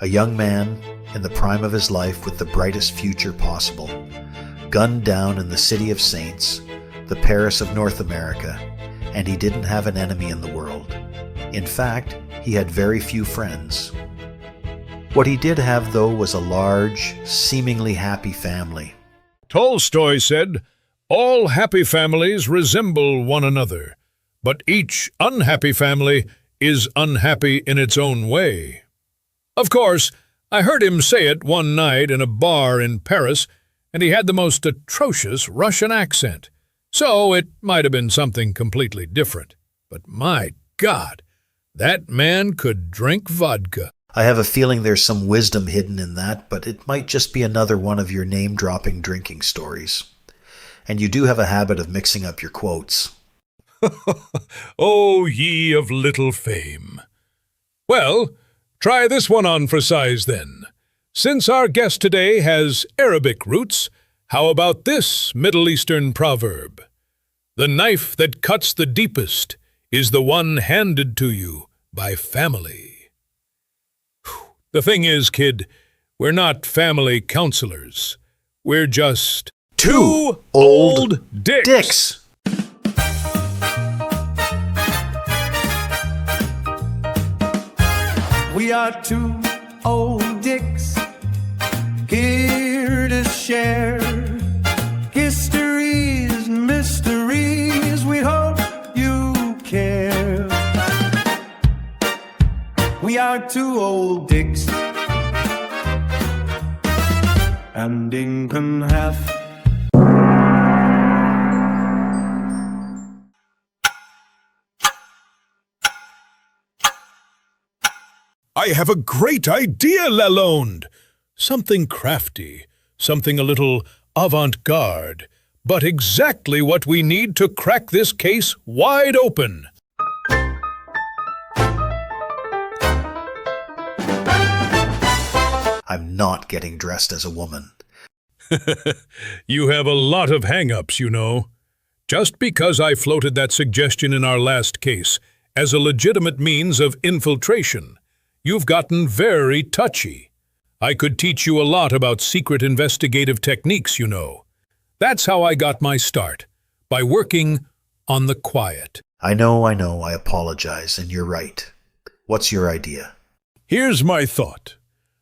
A young man in the prime of his life with the brightest future possible, gunned down in the City of Saints, the Paris of North America, and he didn't have an enemy in the world. In fact, he had very few friends. What he did have, though, was a large, seemingly happy family. Tolstoy said, "All happy families resemble one another, but each unhappy family is unhappy in its own way." Of course, I heard him say it one night in a bar in Paris, and he had the most atrocious Russian accent. So it might have been something completely different. But my God, that man could drink vodka. I have a feeling there's some wisdom hidden in that, but it might just be another one of your name-dropping drinking stories. And you do have a habit of mixing up your quotes. O ye of little fame. Well, try this one on for size then. Since our guest today has Arabic roots, how about this Middle Eastern proverb? The knife that cuts the deepest is the one handed to you by family. The thing is, kid, we're not family counselors. We're just two old dicks. We are two old dicks here to share histories and mysteries. We hope you care. We are two old dicks and ink and half. I have a great idea, Lalonde. Something crafty, something a little avant-garde, but exactly what we need to crack this case wide open. I'm not getting dressed as a woman. You have a lot of hang-ups, you know. Just because I floated that suggestion in our last case as a legitimate means of infiltration, you've gotten very touchy. I could teach you a lot about secret investigative techniques, you know. That's how I got my start, by working on the quiet. I know, I apologize, and you're right. What's your idea? Here's my thought.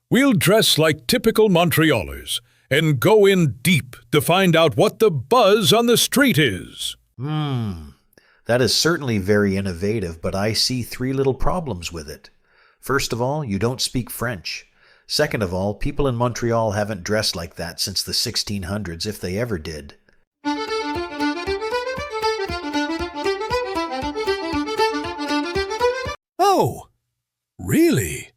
We'll dress like typical Montrealers and go in deep to find out what the buzz on the street is. That is certainly very innovative, but I see three little problems with it. First of all, you don't speak French. Second of all, people in Montreal haven't dressed like that since the 1600s, if they ever did. Oh, really?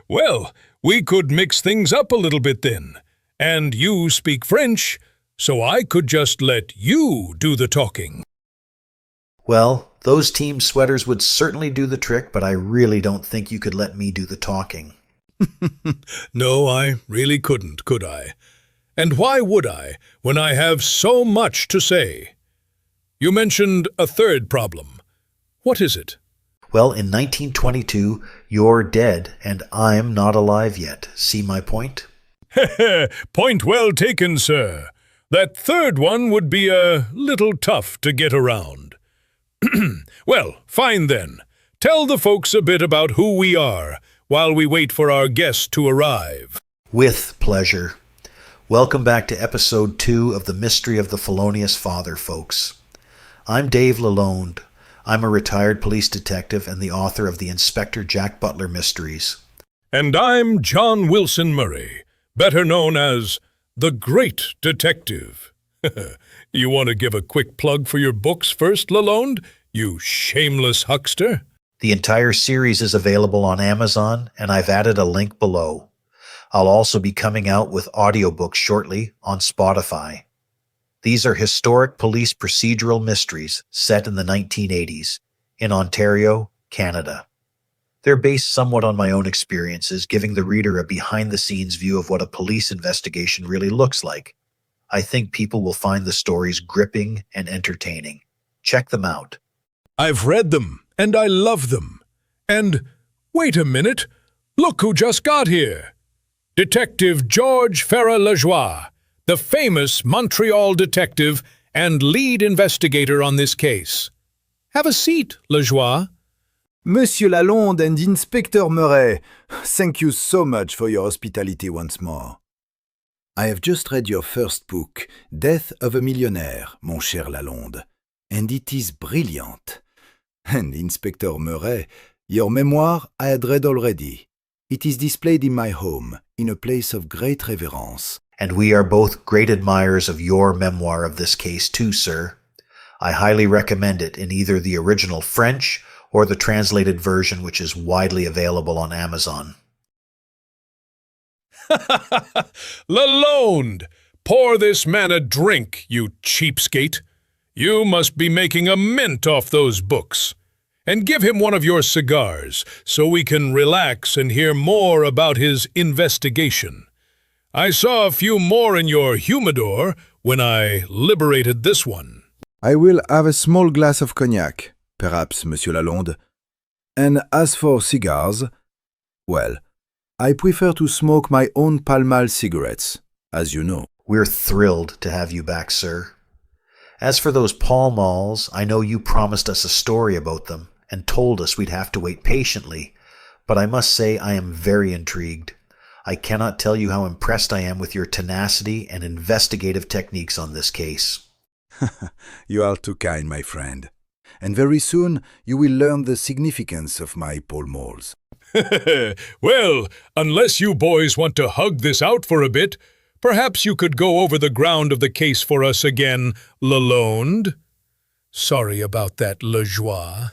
Well, we could mix things up a little bit then. And you speak French, so I could just let you do the talking. Well, those team sweaters would certainly do the trick, but I really don't think you could let me do the talking. No, I really couldn't, could I? And why would I, when I have so much to say? You mentioned a third problem. What is it? Well, in 1922, you're dead, and I'm not alive yet. See my point? Point well taken, sir. That third one would be a little tough to get around. Well, fine then. Tell the folks a bit about who we are while we wait for our guest to arrive. With pleasure. Welcome back to episode 2 of The Mystery of the Felonious Father, folks. I'm Dave Lalonde. I'm a retired police detective and the author of the Inspector Jack Butler mysteries. And I'm John Wilson Murray, better known as the Great Detective. You want to give a quick plug for your books first, Lalonde, you shameless huckster? The entire series is available on Amazon, and I've added a link below. I'll also be coming out with audiobooks shortly on Spotify. These are historic police procedural mysteries set in the 1980s in Ontario, Canada. They're based somewhat on my own experiences, giving the reader a behind-the-scenes view of what a police investigation really looks like. I think people will find the stories gripping and entertaining. Check them out. I've read them, and I love them. And wait a minute, Look who just got here. Detective George Ferrer-Lajoie, the famous Montreal detective and lead investigator on this case. Have a seat, Lajoie. Monsieur Lalonde and Inspector Murray, thank you so much for your hospitality once more. I have just read your first book, Death of a Millionaire, mon cher Lalonde, and it is brilliant. And Inspector Murray, your memoir I had read already. It is displayed in my home, in a place of great reverence. And we are both great admirers of your memoir of this case too, sir. I highly recommend it in either the original French or the translated version, which is widely available on Amazon. Lalonde, pour this man a drink, you cheapskate. You must be making a mint off those books. And give him one of your cigars, so we can relax and hear more about his investigation. I saw a few more in your humidor when I liberated this one. I will have a small glass of cognac, perhaps, Monsieur Lalonde. And as for cigars, well, I prefer to smoke my own Pall Mall cigarettes, as you know. We're thrilled to have you back, sir. As for those Pall Malls, I know you promised us a story about them and told us we'd have to wait patiently, but I must say I am very intrigued. I cannot tell you how impressed I am with your tenacity and investigative techniques on this case. You are too kind, my friend. And very soon you will learn the significance of my Pall Malls. Well, unless you boys want to hug this out for a bit, perhaps you could go over the ground of the case for us again, Lalonde. Sorry about that, Lajoie.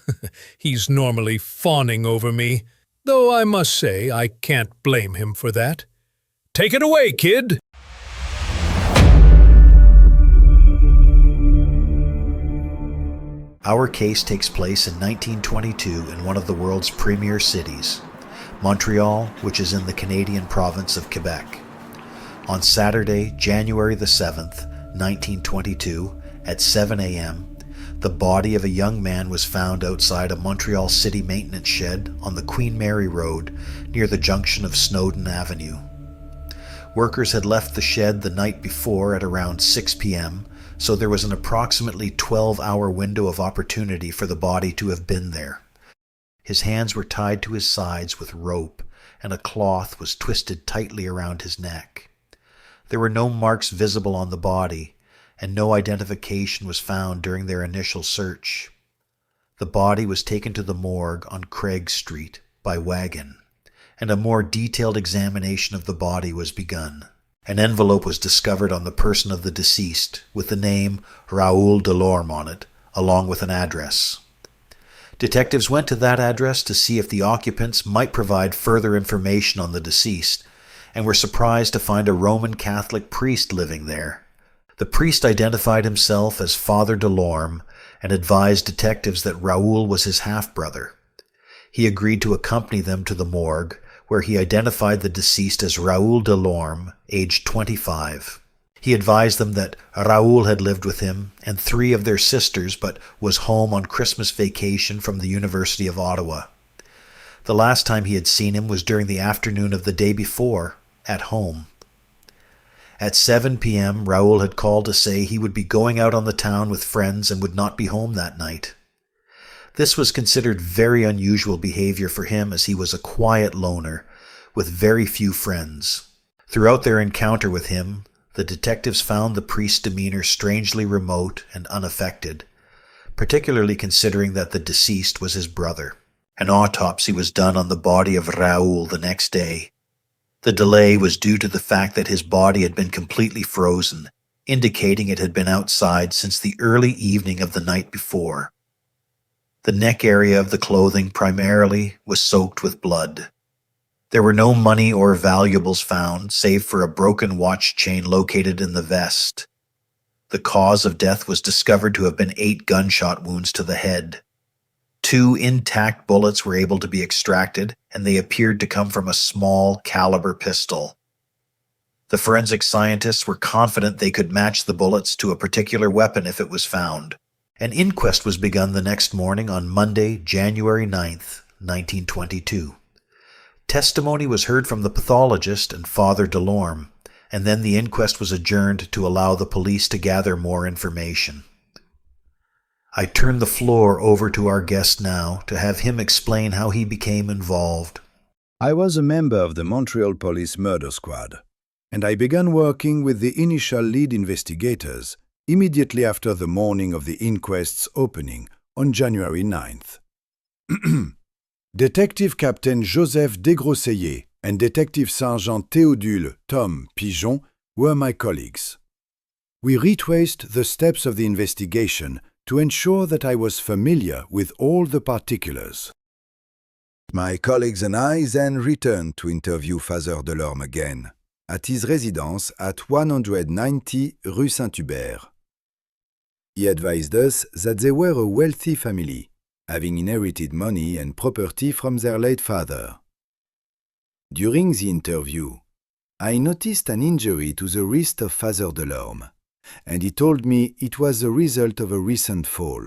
He's normally fawning over me, though I must say I can't blame him for that. Take it away, kid! Our case takes place in 1922 in one of the world's premier cities, Montreal, which is in the Canadian province of Quebec. On Saturday, January the 7th, 1922, at 7 a.m., the body of a young man was found outside a Montreal city maintenance shed on the Queen Mary Road near the junction of Snowden Avenue. Workers had left the shed the night before at around 6 p.m., so there was an approximately 12-hour window of opportunity for the body to have been there. His hands were tied to his sides with rope, and a cloth was twisted tightly around his neck. There were no marks visible on the body, and no identification was found during their initial search. The body was taken to the morgue on Craig Street by wagon, and a more detailed examination of the body was begun. An envelope was discovered on the person of the deceased with the name Raoul Delorme on it, along with an address. Detectives went to that address to see if the occupants might provide further information on the deceased, and were surprised to find a Roman Catholic priest living there. The priest identified himself as Father Delorme and advised detectives that Raoul was his half-brother. He agreed to accompany them to the morgue, where he identified the deceased as Raoul Delorme, aged 25. He advised them that Raoul had lived with him and 3 of their sisters, but was home on Christmas vacation from the University of Ottawa. The last time he had seen him was during the afternoon of the day before, at home. At 7 p.m., Raoul had called to say he would be going out on the town with friends and would not be home that night. This was considered very unusual behavior for him, as he was a quiet loner with very few friends. Throughout their encounter with him, the detectives found the priest's demeanor strangely remote and unaffected, particularly considering that the deceased was his brother. An autopsy was done on the body of Raoul the next day. The delay was due to the fact that his body had been completely frozen, indicating it had been outside since the early evening of the night before. The neck area of the clothing primarily was soaked with blood. There were no money or valuables found, save for a broken watch chain located in the vest. The cause of death was discovered to have been 8 gunshot wounds to the head. 2 intact bullets were able to be extracted, and they appeared to come from a small caliber pistol. The forensic scientists were confident they could match the bullets to a particular weapon if it was found. An inquest was begun the next morning on Monday, January 9th, 1922. Testimony was heard from the pathologist and Father Delorme, and then the inquest was adjourned to allow the police to gather more information. I turn the floor over to our guest now to have him explain how he became involved. I was a member of the Montreal Police Murder Squad, and I began working with the initial lead investigators immediately after the morning of the inquest's opening on January 9th. Detective Captain Joseph Desgrosseilliers and Detective Sergeant Théodule Tom Pigeon were my colleagues. We retraced the steps of the investigation to ensure that I was familiar with all the particulars. My colleagues and I then returned to interview Father Delorme again, at his residence at 190 Rue Saint-Hubert. He advised us that they were a wealthy family, having inherited money and property from their late father. During the interview, I noticed an injury to the wrist of Father Delorme, and he told me it was the result of a recent fall.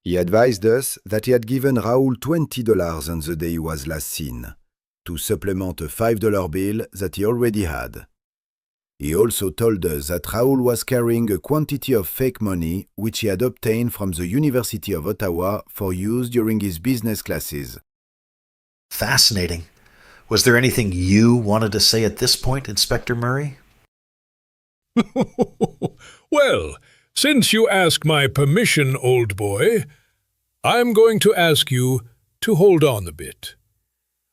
He advised us that he had given Raoul $20 on the day he was last seen, to supplement a $5 bill that he already had. He also told us that Raoul was carrying a quantity of fake money which he had obtained from the University of Ottawa for use during his business classes. Fascinating. Was there anything you wanted to say at this point, Inspector Murray? Well, since you ask my permission, old boy, I'm going to ask you to hold on a bit.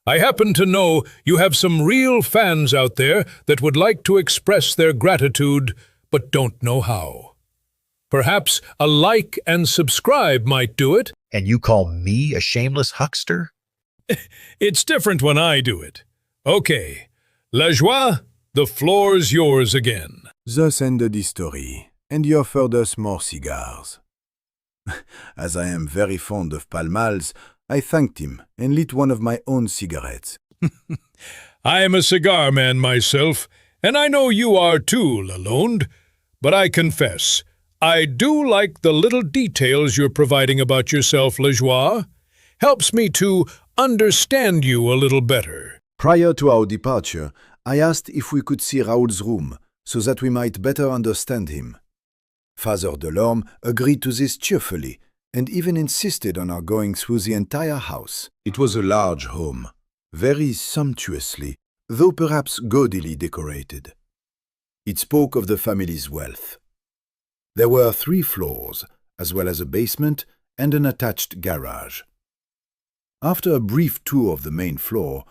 I happen to know you have some real fans out there that would like to express their gratitude but don't know how. Perhaps a like and subscribe might do it. And you call me a shameless huckster? It's different when I do it. Okay, La Joie, the floor's yours again. Thus ended the story, and he offered us more cigars. As I am very fond of Pall Malls, I thanked him and lit one of my own cigarettes. I am a cigar man myself, and I know you are too, Lalonde. But I confess, I do like the little details you're providing about yourself, La Joie. Helps me to understand you a little better. Prior to our departure, I asked if we could see Raoul's room, so that we might better understand him. Father Delorme agreed to this cheerfully, and even insisted on our going through the entire house. It was a large home, very sumptuously, though perhaps gaudily decorated. It spoke of the family's wealth. There were 3 floors, as well as a basement and an attached garage. After a brief tour of the main floor,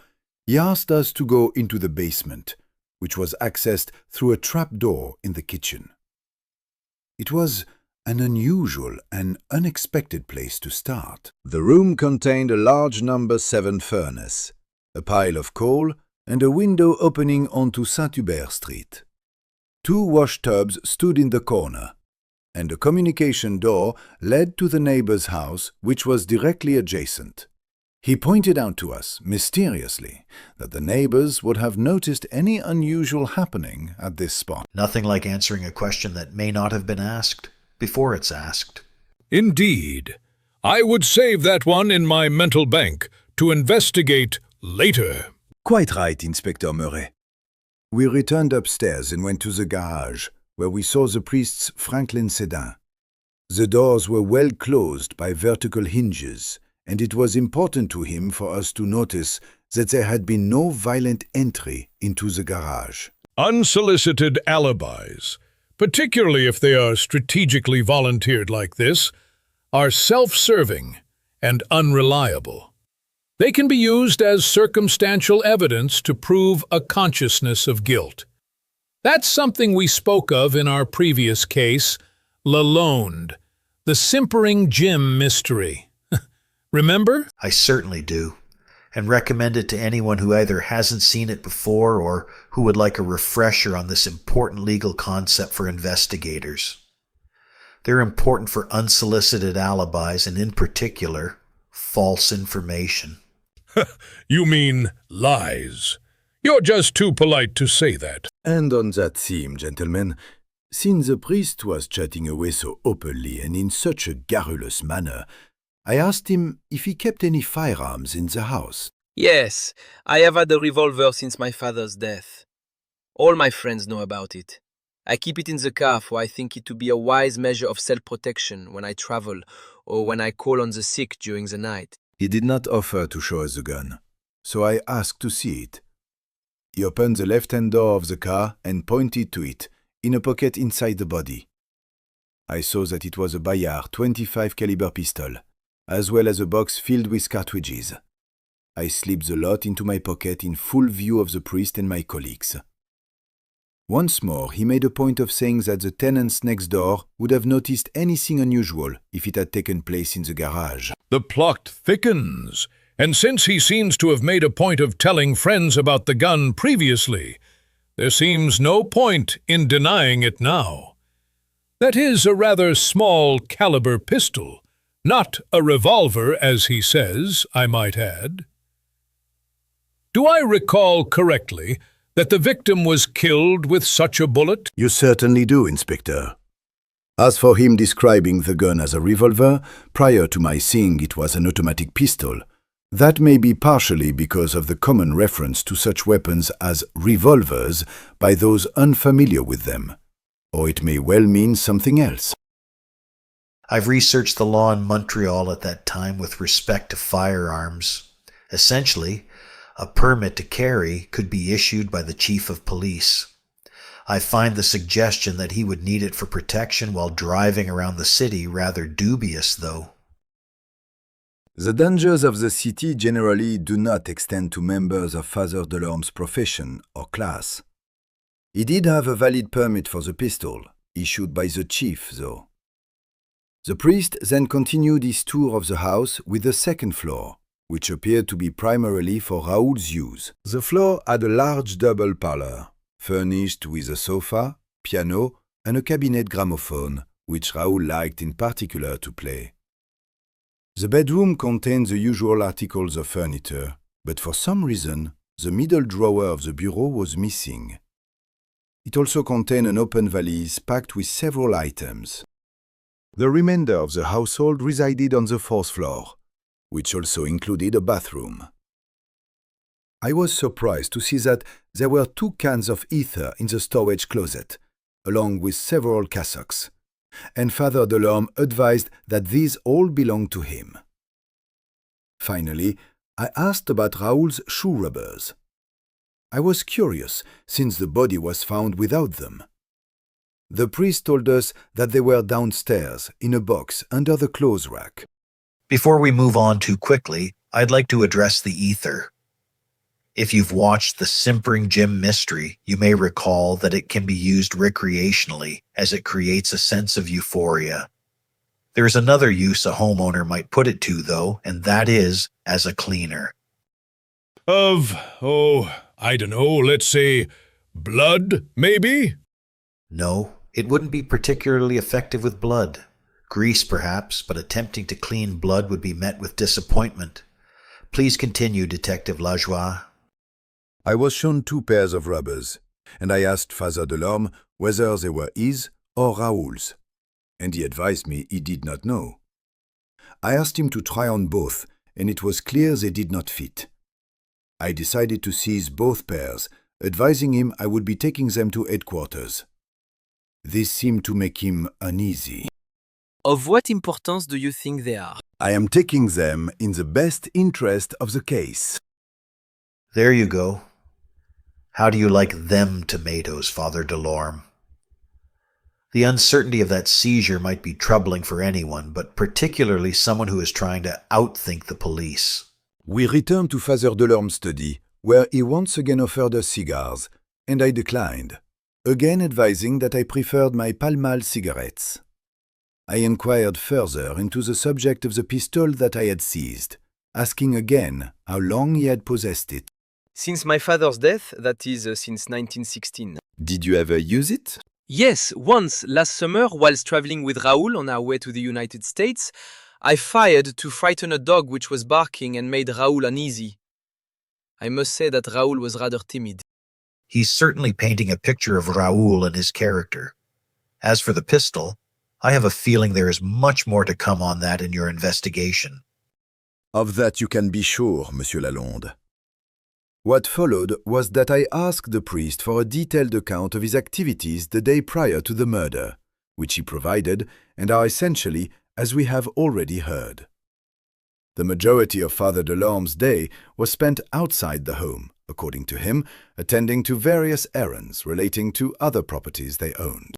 he asked us to go into the basement, which was accessed through a trapdoor in the kitchen. It was an unusual and unexpected place to start. The room contained a large number 7 furnace, a pile of coal, and a window opening onto Saint-Hubert Street. 2 wash tubs stood in the corner, and a communication door led to the neighbor's house, which was directly adjacent. He pointed out to us, mysteriously, that the neighbors would have noticed any unusual happening at this spot. Nothing like answering a question that may not have been asked before it's asked. Indeed. I would save that one in my mental bank to investigate later. Quite right, Inspector Murray. We returned upstairs and went to the garage, where we saw the priest's Franklin sedan. The doors were well closed by vertical hinges, and it was important to him for us to notice that there had been no violent entry into the garage. Unsolicited alibis, particularly if they are strategically volunteered like this, are self-serving and unreliable. They can be used as circumstantial evidence to prove a consciousness of guilt. That's something we spoke of in our previous case, Lalonde, the simpering Jim mystery. Remember? I certainly do, and recommend it to anyone who either hasn't seen it before or who would like a refresher on this important legal concept for investigators. They're important for unsolicited alibis and, in particular, false information. You mean lies. You're just too polite to say that. And on that theme, gentlemen, since the priest was chatting away so openly and in such a garrulous manner, I asked him if he kept any firearms in the house. Yes, I have had a revolver since my father's death. All my friends know about it. I keep it in the car for I think it to be a wise measure of self-protection when I travel or when I call on the sick during the night. He did not offer to show us the gun, so I asked to see it. He opened the left-hand door of the car and pointed to it, in a pocket inside the body. I saw that it was a Bayard 25 caliber pistol, as well as a box filled with cartridges. I slipped the lot into my pocket in full view of the priest and my colleagues. Once more, he made a point of saying that the tenants next door would have noticed anything unusual if it had taken place in the garage. The plot thickens, and since he seems to have made a point of telling friends about the gun previously, there seems no point in denying it now. That is a rather small caliber pistol, not a revolver, as he says, I might add. Do I recall correctly that the victim was killed with such a bullet? You certainly do, Inspector. As for him describing the gun as a revolver, prior to my seeing it was an automatic pistol, that may be partially because of the common reference to such weapons as revolvers by those unfamiliar with them, or it may well mean something else. I've researched the law in Montreal at that time with respect to firearms. Essentially, a permit to carry could be issued by the chief of police. I find the suggestion that he would need it for protection while driving around the city rather dubious, though. The dangers of the city generally do not extend to members of Father Delorme's profession or class. He did have a valid permit for the pistol, issued by the chief, though. The priest then continued his tour of the house with the second floor, which appeared to be primarily for Raoul's use. The floor had a large double parlor, furnished with a sofa, piano, and a cabinet gramophone, which Raoul liked in particular to play. The bedroom contained the usual articles of furniture, but for some reason, the middle drawer of the bureau was missing. It also contained an open valise packed with several items. The remainder of the household resided on the fourth floor, which also included a bathroom. I was surprised to see that there were 2 cans of ether in the storage closet, along with several cassocks, and Father Delorme advised that these all belonged to him. Finally, I asked about Raoul's shoe rubbers. I was curious, since the body was found without them. The priest told us that they were downstairs, in a box under the clothes rack. Before we move on too quickly, I'd like to address the ether. If you've watched the Simpering Jim mystery, you may recall that it can be used recreationally, as it creates a sense of euphoria. There is another use a homeowner might put it to, though, and that is as a cleaner. I don't know, let's say, blood, maybe? No, it wouldn't be particularly effective with blood. Grease, perhaps, but attempting to clean blood would be met with disappointment. Please continue, Detective Lajoie. I was shown 2 pairs of rubbers, and I asked Father Delorme whether they were his or Raoul's, and he advised me he did not know. I asked him to try on both, and it was clear they did not fit. I decided to seize both pairs, advising him I would be taking them to headquarters. This seemed to make him uneasy. Of what importance do you think they are? I am taking them in the best interest of the case. There you go. How do you like them tomatoes, Father Delorme? The uncertainty of that seizure might be troubling for anyone, but particularly someone who is trying to outthink the police. We returned to Father Delorme's study, where he once again offered us cigars, and I declined, again advising that I preferred my Pall Mall cigarettes. I inquired further into the subject of the pistol that I had seized, asking again how long he had possessed it. Since my father's death, that is, since 1916. Did you ever use it? Yes, once, last summer, whilst traveling with Raoul on our way to the United States, I fired to frighten a dog which was barking and made Raoul uneasy. I must say that Raoul was rather timid. He's certainly painting a picture of Raoul and his character. As for the pistol, I have a feeling there is much more to come on that in your investigation. Of that you can be sure, Monsieur Lalonde. What followed was that I asked the priest for a detailed account of his activities the day prior to the murder, which he provided and are essentially as we have already heard. The majority of Father Delorme's day was spent outside the home, according to him, attending to various errands relating to other properties they owned.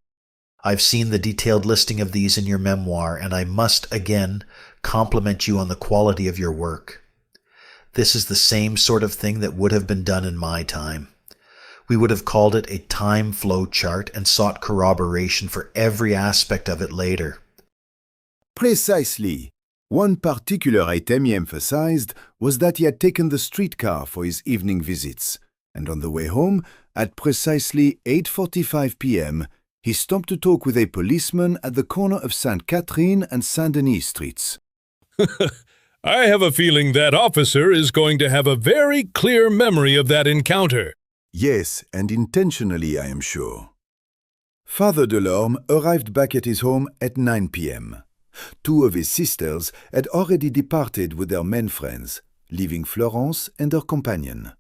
I've seen the detailed listing of these in your memoir, and I must again compliment you on the quality of your work. This is the same sort of thing that would have been done in my time. We would have called it a time flow chart and sought corroboration for every aspect of it later. Precisely. One particular item he emphasized was that he had taken the streetcar for his evening visits, and on the way home, at precisely 8:45 p.m., he stopped to talk with a policeman at the corner of Sainte Catherine and Saint-Denis streets. I have a feeling that officer is going to have a very clear memory of that encounter. Yes, and intentionally, I am sure. Father Delorme arrived back at his home at 9 p.m. Two of his sisters had already departed with their men friends, leaving Florence and her companion.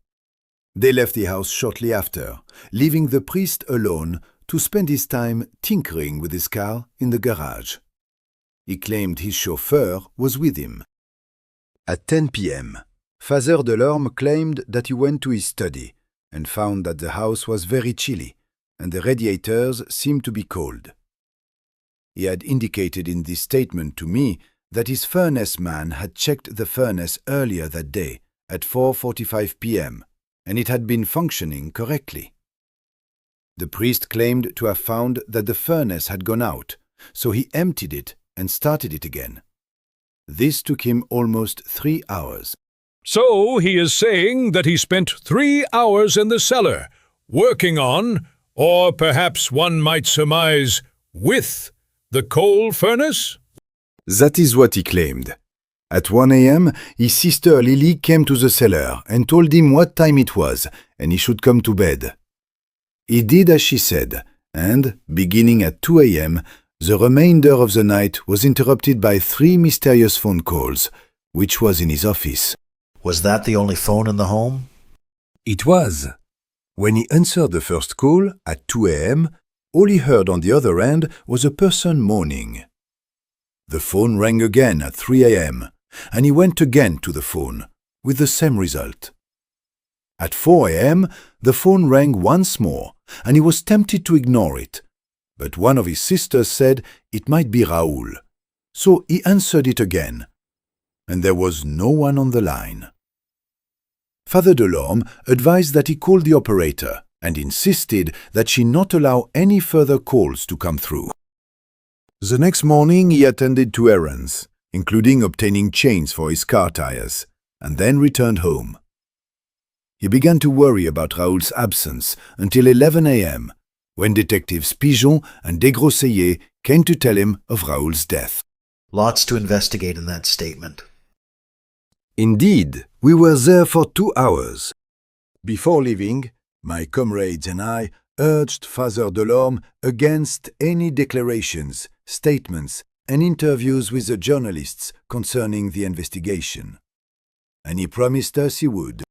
They left the house shortly after, leaving the priest alone to spend his time tinkering with his car in the garage. He claimed his chauffeur was with him. At 10 p.m., Father Delorme claimed that he went to his study and found that the house was very chilly and the radiators seemed to be cold. He had indicated in this statement to me that his furnace man had checked the furnace earlier that day at 4:45 p.m. and it had been functioning correctly. The priest claimed to have found that the furnace had gone out, so he emptied it and started it again. This took him almost 3 hours. So he is saying that he spent 3 hours in the cellar, working on, or perhaps one might surmise, with the coal furnace? That is what he claimed. At 1 a.m., his sister Lily came to the cellar and told him what time it was, and he should come to bed. He did as she said, and, beginning at 2 a.m., the remainder of the night was interrupted by 3 mysterious phone calls, which was in his office. Was that the only phone in the home? It was. When he answered the first call, at 2 a.m., all he heard on the other end was a person moaning. The phone rang again at 3 a.m., and he went again to the phone, with the same result. At 4 a.m., the phone rang once more, and he was tempted to ignore it. But one of his sisters said it might be Raoul, so he answered it again, and there was no one on the line. Father Delorme advised that he call the operator and insisted that she not allow any further calls to come through. The next morning he attended to errands, including obtaining chains for his car tires, and then returned home. He began to worry about Raoul's absence until 11 a.m., when detectives Pigeon and Desgrosseilles came to tell him of Raoul's death. Lots to investigate in that statement. Indeed, we were there for 2 hours. Before leaving, my comrades and I urged Father Delorme against any declarations, statements, and interviews with the journalists concerning the investigation. And he promised us he would.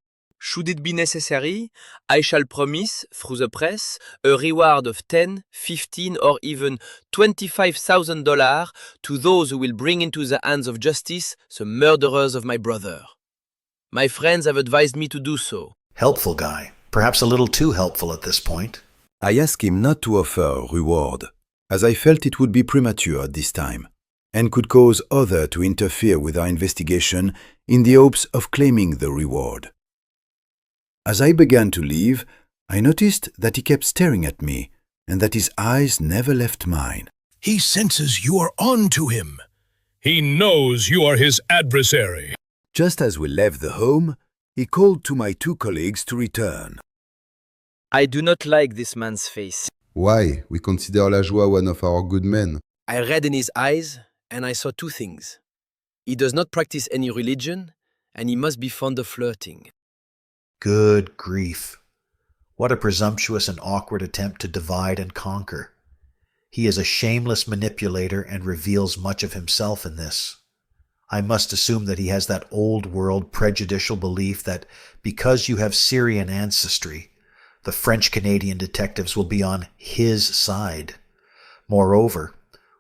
Should it be necessary, I shall promise, through the press, a reward of $10, $15, or even $25,000 to those who will bring into the hands of justice the murderers of my brother. My friends have advised me to do so. Helpful guy. Perhaps a little too helpful at this point. I asked him not to offer a reward, as I felt it would be premature at this time, and could cause others to interfere with our investigation in the hopes of claiming the reward. As I began to leave, I noticed that he kept staring at me and that his eyes never left mine. He senses you are on to him. He knows you are his adversary. Just as we left the home, he called to my 2 colleagues to return. I do not like this man's face. Why? We consider Lajoie one of our good men. I read in his eyes, and I saw 2 things. He does not practice any religion, and he must be fond of flirting. Good grief. What a presumptuous and awkward attempt to divide and conquer. He is a shameless manipulator and reveals much of himself in this. I must assume that he has that old-world prejudicial belief that because you have Syrian ancestry, the French-Canadian detectives will be on his side. Moreover,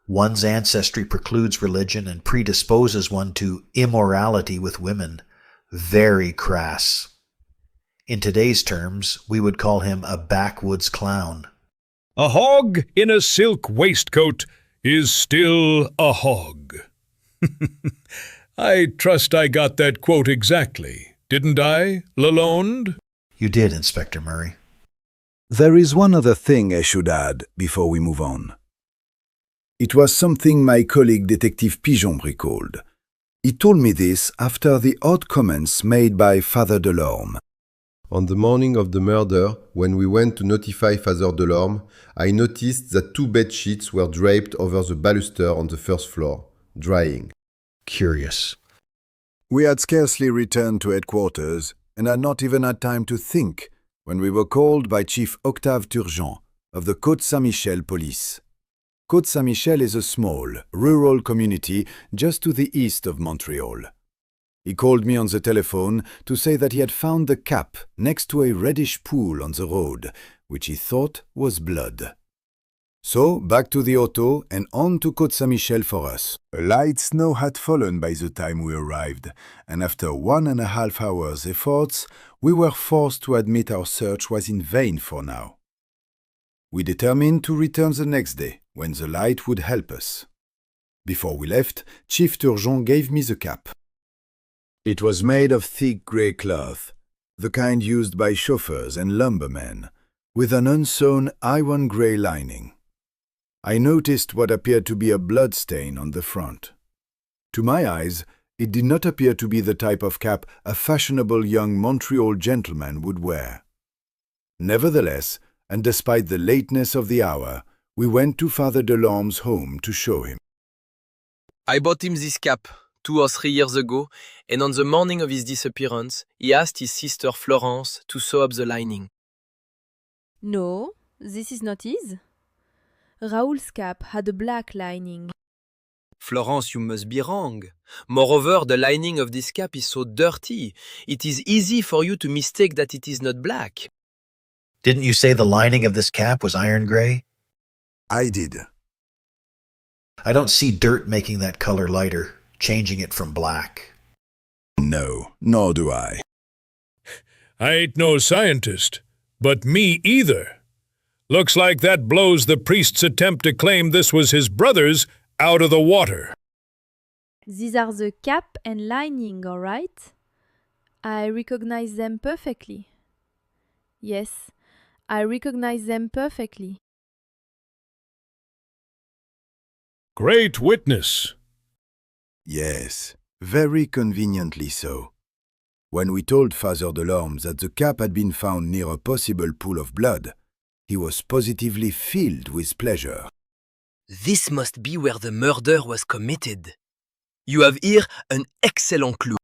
one's ancestry precludes religion and predisposes one to immorality with women. Very crass. In today's terms, we would call him a backwoods clown. A hog in a silk waistcoat is still a hog. I trust I got that quote exactly, didn't I, Lalonde? You did, Inspector Murray. There is one other thing I should add before we move on. It was something my colleague Detective Pigeon recalled. He told me this after the odd comments made by Father Delorme. On the morning of the murder, when we went to notify Father Delorme, I noticed that 2 bed sheets were draped over the baluster on the first floor, drying. Curious. We had scarcely returned to headquarters and had not even had time to think when we were called by Chief Octave Turgeon of the Côte Saint-Michel police. Côte Saint-Michel is a small, rural community just to the east of Montreal. He called me on the telephone to say that he had found the cap next to a reddish pool on the road, which he thought was blood. So, back to the auto and on to Côte Saint-Michel for us. A light snow had fallen by the time we arrived, and after 1.5 hours' efforts, we were forced to admit our search was in vain for now. We determined to return the next day, when the light would help us. Before we left, Chief Turgeon gave me the cap. It was made of thick grey cloth, the kind used by chauffeurs and lumbermen, with an unsewn iron grey lining. I noticed what appeared to be a blood stain on the front. To my eyes, it did not appear to be the type of cap a fashionable young Montreal gentleman would wear. Nevertheless, and despite the lateness of the hour, we went to Father Delorme's home to show him. I bought him this cap 2 or 3 years ago, and on the morning of his disappearance, he asked his sister Florence to sew up the lining. No, this is not his. Raoul's cap had a black lining. Florence, you must be wrong. Moreover, the lining of this cap is so dirty. It is easy for you to mistake that it is not black. Didn't you say the lining of this cap was iron gray? I did. I don't see dirt making that color lighter, changing it from black. No, nor do I. I ain't no scientist, but me either. Looks like that blows the priest's attempt to claim this was his brother's out of the water. These are the cap and lining, all right? I recognize them perfectly. Yes, I recognize them perfectly. Great witness. Yes, very conveniently so. When we told Father Delorme that the cap had been found near a possible pool of blood, he was positively filled with pleasure. This must be where the murder was committed. You have here an excellent clue.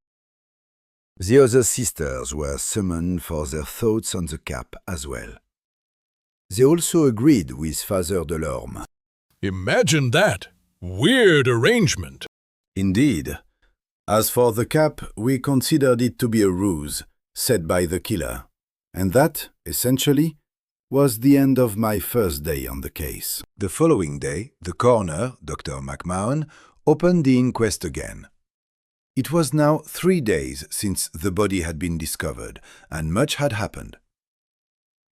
The other sisters were summoned for their thoughts on the cap as well. They also agreed with Father Delorme. Imagine that. Weird arrangement. Indeed. As for the cap, we considered it to be a ruse set by the killer, and that, essentially, was the end of my first day on the case. The following day, the coroner, Dr. McMahon, opened the inquest again. It was now 3 days since the body had been discovered, and much had happened.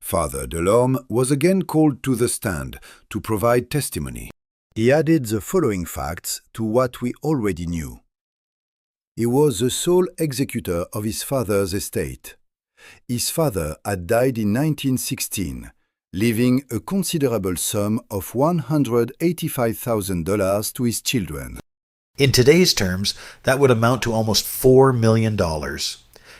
Father Delorme was again called to the stand to provide testimony. He added the following facts to what we already knew. He was the sole executor of his father's estate. His father had died in 1916, leaving a considerable sum of $185,000 to his children. In today's terms, that would amount to almost $4 million.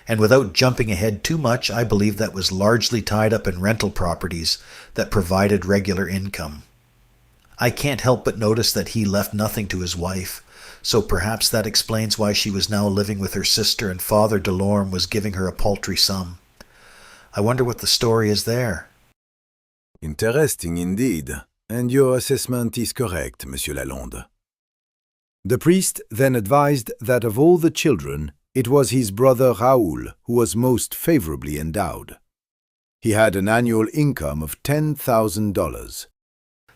And without jumping ahead too much, I believe that was largely tied up in rental properties that provided regular income. I can't help but notice that he left nothing to his wife, so perhaps that explains why she was now living with her sister and Father Delorme was giving her a paltry sum. I wonder what the story is there. Interesting indeed, and your assessment is correct, Monsieur Lalonde. The priest then advised that of all the children, it was his brother Raoul who was most favorably endowed. He had an annual income of $10,000.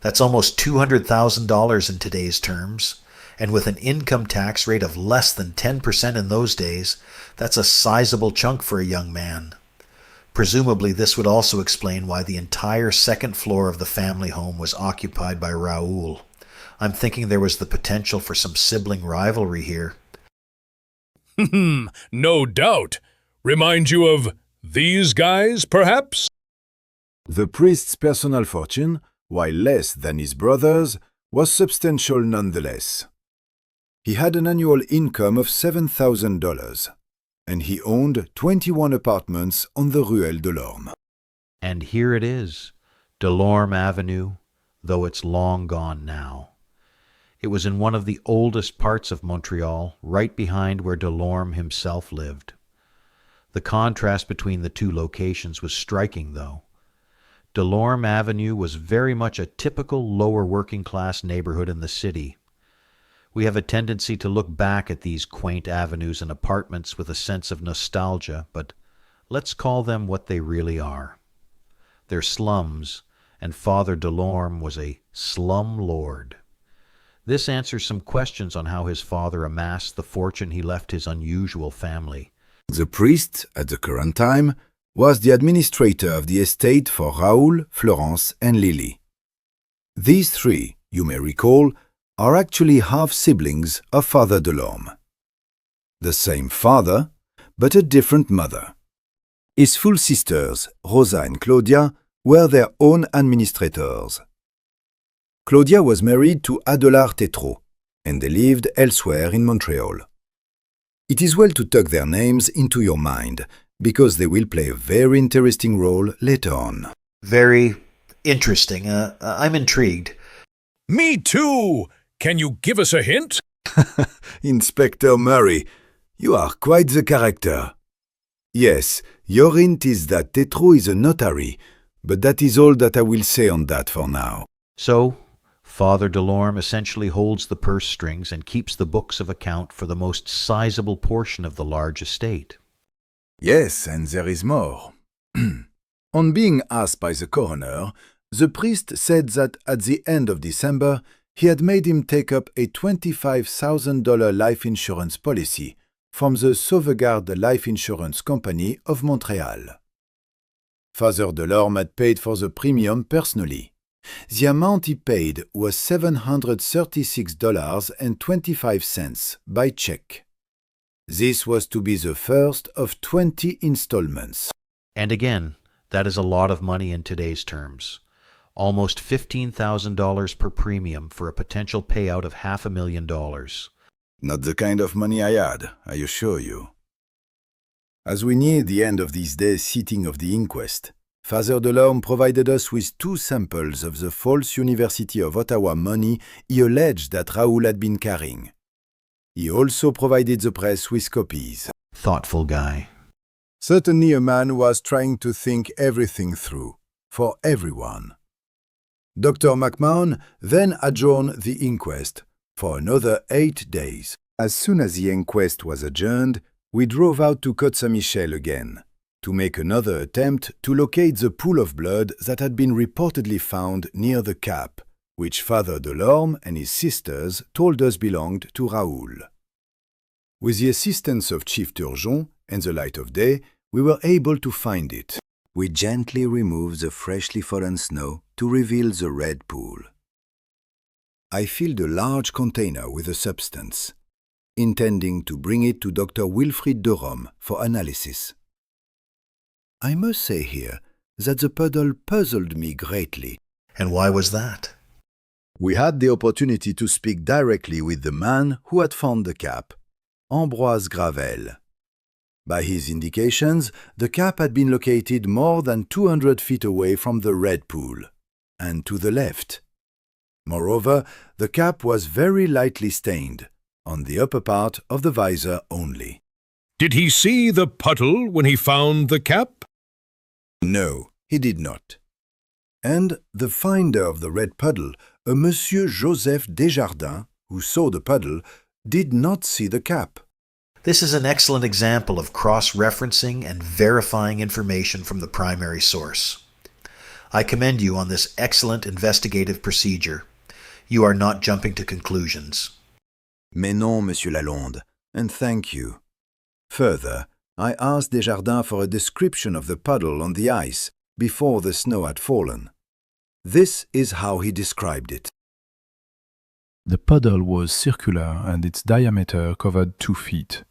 That's almost $200,000 in today's terms, and with an income tax rate of less than 10% in those days, that's a sizable chunk for a young man. Presumably, this would also explain why the entire second floor of the family home was occupied by Raoul. I'm thinking there was the potential for some sibling rivalry here. No doubt. Remind you of these guys, perhaps? The priest's personal fortune, while less than his brother's, was substantial nonetheless. He had an annual income of $7,000, and he owned 21 apartments on the Ruelle Delorme. And here it is, Delorme Avenue, though it's long gone now. It was in one of the oldest parts of Montreal, right behind where Delorme himself lived. The contrast between the two locations was striking, though. Delorme Avenue was very much a typical lower working class neighborhood in the city. We have a tendency to look back at these quaint avenues and apartments with a sense of nostalgia, but let's call them what they really are. They're slums, and Father Delorme was a slum lord. This answers some questions on how his father amassed the fortune he left his unusual family. The priest, at the current time, was the administrator of the estate for Raoul, Florence, and Lily. These three, you may recall, are actually half-siblings of Father Delorme. The same father, but a different mother. His full sisters, Rosa and Claudia, were their own administrators. Claudia was married to Adélard Tétrault, and they lived elsewhere in Montreal. It is well to tuck their names into your mind, because they will play a very interesting role later on. Very interesting. I'm intrigued. Me too! Can you give us a hint? Inspector Murray, you are quite the character. Yes, your hint is that Tétrault is a notary, but that is all that I will say on that for now. So, Father Delorme essentially holds the purse strings and keeps the books of account for the most sizable portion of the large estate. Yes, and there is more. On being asked by the coroner, the priest said that at the end of December, he had made him take up a $25,000 life insurance policy from the Sauvegarde Life Insurance Company of Montreal. Father Delorme had paid for the premium personally. The amount he paid was $736.25 by check. This was to be the first of 20 installments. And again, that is a lot of money in today's terms. Almost $15,000 per premium for a potential payout of $500,000. Not the kind of money I had, I assure you. As we near the end of this day's sitting of the inquest, Father Delorme provided us with 2 samples of the false University of Ottawa money he alleged that Raoul had been carrying. He also provided the press with copies. Thoughtful guy. Certainly a man who was trying to think everything through, for everyone. Dr. McMahon then adjourned the inquest for another 8 days. As soon as the inquest was adjourned, we drove out to Côte-Saint-Michel again, to make another attempt to locate the pool of blood that had been reportedly found near the cap, which Father Delorme and his sisters told us belonged to Raoul. With the assistance of Chief Turgeon and the light of day, we were able to find it. We gently removed the freshly fallen snow to reveal the red pool. I filled a large container with the substance, intending to bring it to Dr. Wilfrid Derome for analysis. I must say here that the puddle puzzled me greatly. And why was that? We had the opportunity to speak directly with the man who had found the cap, Ambroise Gravel. By his indications, the cap had been located more than 200 feet away from the red pool, and to the left. Moreover, the cap was very lightly stained, on the upper part of the visor only. Did he see the puddle when he found the cap? No, he did not. And the finder of the red puddle, a Monsieur Joseph Desjardins, who saw the puddle, did not see the cap. This is an excellent example of cross-referencing and verifying information from the primary source. I commend you on this excellent investigative procedure. You are not jumping to conclusions. Mais non, Monsieur Lalonde, and thank you. Further, I asked Desjardins for a description of the puddle on the ice before the snow had fallen. This is how he described it. The puddle was circular and its diameter covered 2 feet.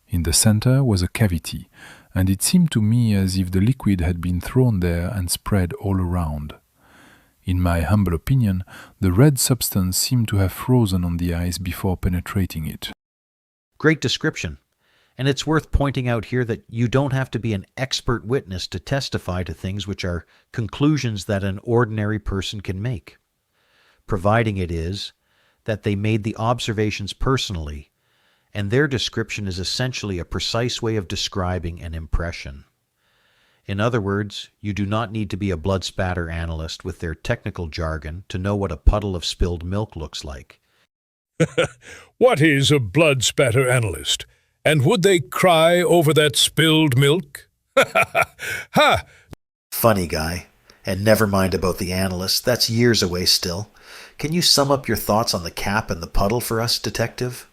In the center was a cavity, and it seemed to me as if the liquid had been thrown there and spread all around. In my humble opinion, the red substance seemed to have frozen on the ice before penetrating it. Great description. And it's worth pointing out here that you don't have to be an expert witness to testify to things which are conclusions that an ordinary person can make, providing it is that they made the observations personally, and their description is essentially a precise way of describing an impression. In other words, you do not need to be a blood spatter analyst with their technical jargon to know what a puddle of spilled milk looks like. What is a blood spatter analyst? And would they cry over that spilled milk? Ha! Funny guy. And never mind about the analyst, that's years away still. Can you sum up your thoughts on the cap and the puddle for us, detective?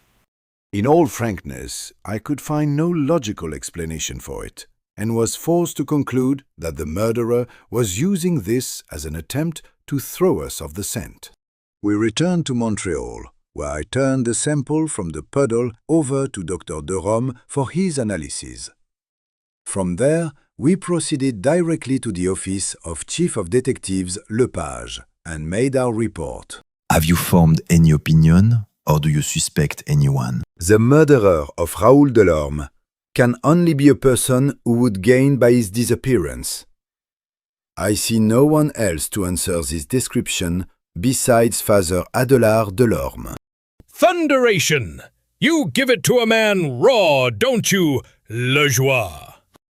In all frankness, I could find no logical explanation for it, and was forced to conclude that the murderer was using this as an attempt to throw us off the scent. We returned to Montreal, where I turned the sample from the puddle over to Dr. Derome for his analysis. From there, we proceeded directly to the office of Chief of Detectives Lepage and made our report. Have you formed any opinion, or do you suspect anyone? The murderer of Raoul Delorme can only be a person who would gain by his disappearance. I see no one else to answer this description besides Father Adélard Delorme. Thunderation! You give it to a man raw, don't you, Lejoie?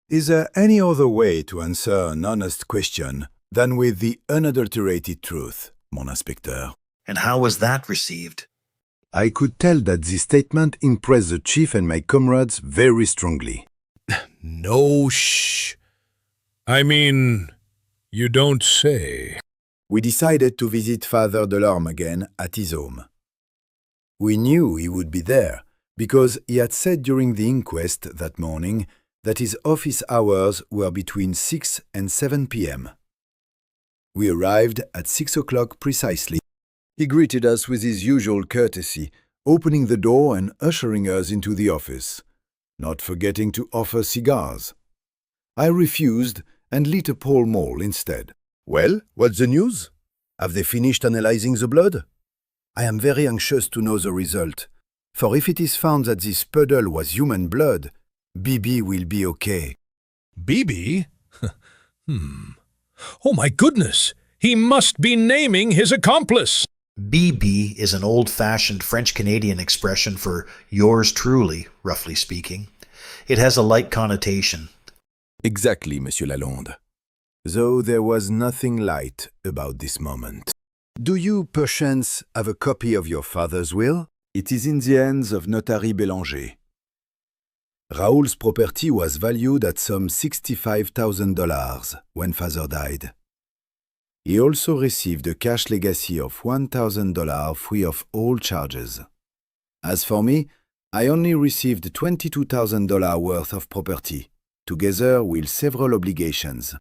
Is there any other way to answer an honest question than with the unadulterated truth, mon inspecteur? And how was that received? I could tell that this statement impressed the chief and my comrades very strongly. No shh. I mean, you don't say. We decided to visit Father Delorme again at his home. We knew he would be there because he had said during the inquest that morning that his office hours were between 6 and 7 p.m. We arrived at 6 o'clock precisely. He greeted us with his usual courtesy, opening the door and ushering us into the office, not forgetting to offer cigars. I refused and lit a Pall Mall instead. Well, what's the news? Have they finished analyzing the blood? I am very anxious to know the result, for if it is found that this puddle was human blood, BB will be okay. BB? Oh my goodness! He must be naming his accomplice! BB is an old-fashioned French-Canadian expression for yours truly, roughly speaking. It has a light connotation. Exactly, Monsieur Lalonde. Though there was nothing light about this moment. Do you, perchance, have a copy of your father's will? It is in the hands of Notary Bélanger. Raoul's property was valued at some $65,000 when father died. He also received a cash legacy of $1,000 free of all charges. As for me, I only received $22,000 worth of property, together with several obligations.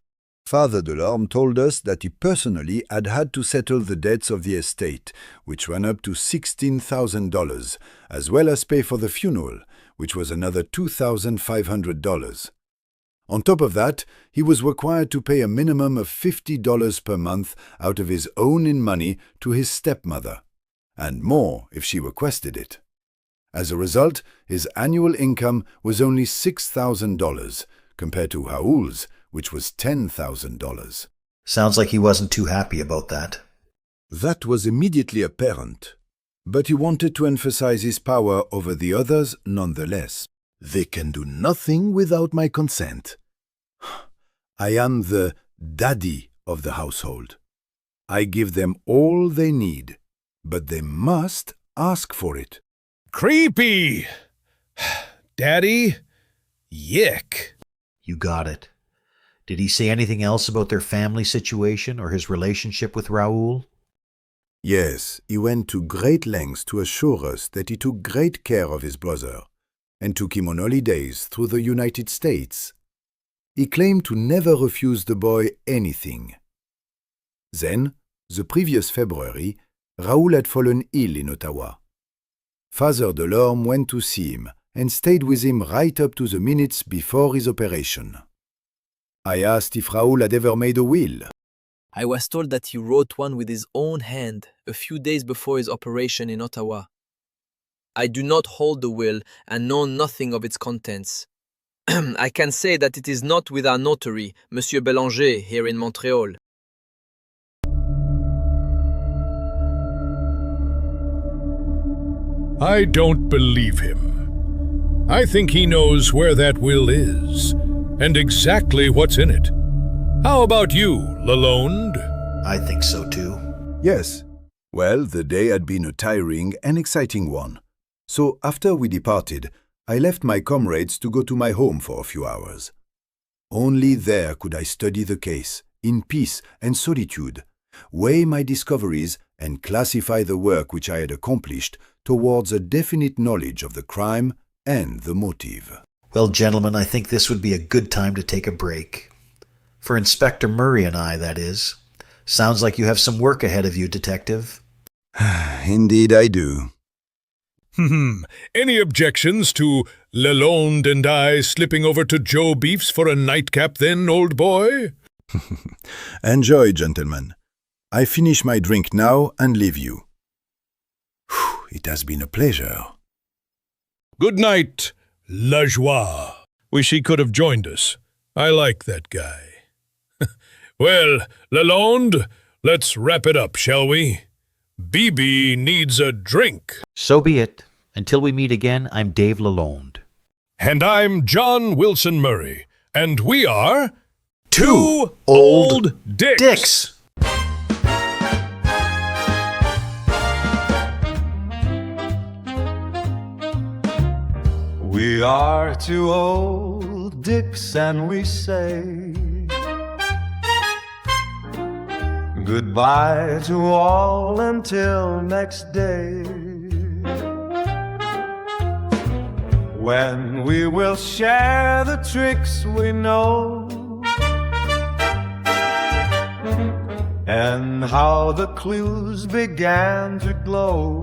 Father Delorme told us that he personally had had to settle the debts of the estate, which ran up to $16,000, as well as pay for the funeral, which was another $2,500. On top of that, he was required to pay a minimum of $50 per month out of his own in money to his stepmother, and more if she requested it. As a result, his annual income was only $6,000, compared to Raoul's, which was $10,000. Sounds like he wasn't too happy about that. That was immediately apparent, but he wanted to emphasize his power over the others nonetheless. They can do nothing without my consent. I am the daddy of the household. I give them all they need, but they must ask for it. Creepy! Daddy? Yick. You got it. Did he say anything else about their family situation or his relationship with Raoul? Yes, he went to great lengths to assure us that he took great care of his brother and took him on holidays through the United States. He claimed to never refuse the boy anything. Then, the previous February, Raoul had fallen ill in Ottawa. Father Delorme went to see him and stayed with him right up to the minutes before his operation. I asked if Raoul had ever made a will. I was told that he wrote one with his own hand a few days before his operation in Ottawa. I do not hold the will and know nothing of its contents. I can say that it is not with our notary, Monsieur Bélanger, here in Montréal. I don't believe him. I think he knows where that will is, and exactly what's in it. How about you, Lalonde? I think so too. Yes. Well, the day had been a tiring and exciting one. So after we departed, I left my comrades to go to my home for a few hours. Only there could I study the case, in peace and solitude, weigh my discoveries and classify the work which I had accomplished towards a definite knowledge of the crime and the motive. Well, gentlemen, I think this would be a good time to take a break. For Inspector Murray and I, that is. Sounds like you have some work ahead of you, Detective. Indeed I do. Any objections to Lalonde and I slipping over to Joe Beef's for a nightcap then, old boy? Enjoy, gentlemen. I finish my drink now and leave you. It has been a pleasure. Good night, La Joie. Wish he could have joined us. I like that guy. Well, Lalonde, let's wrap it up, shall we? BB needs a drink. So be it. Until we meet again, I'm Dave Lalonde. And I'm John Wilson Murray. And we are... Two Old Dicks. We are two old dicks and we say goodbye to all until next day, when we will share the tricks we know and how the clues began to glow.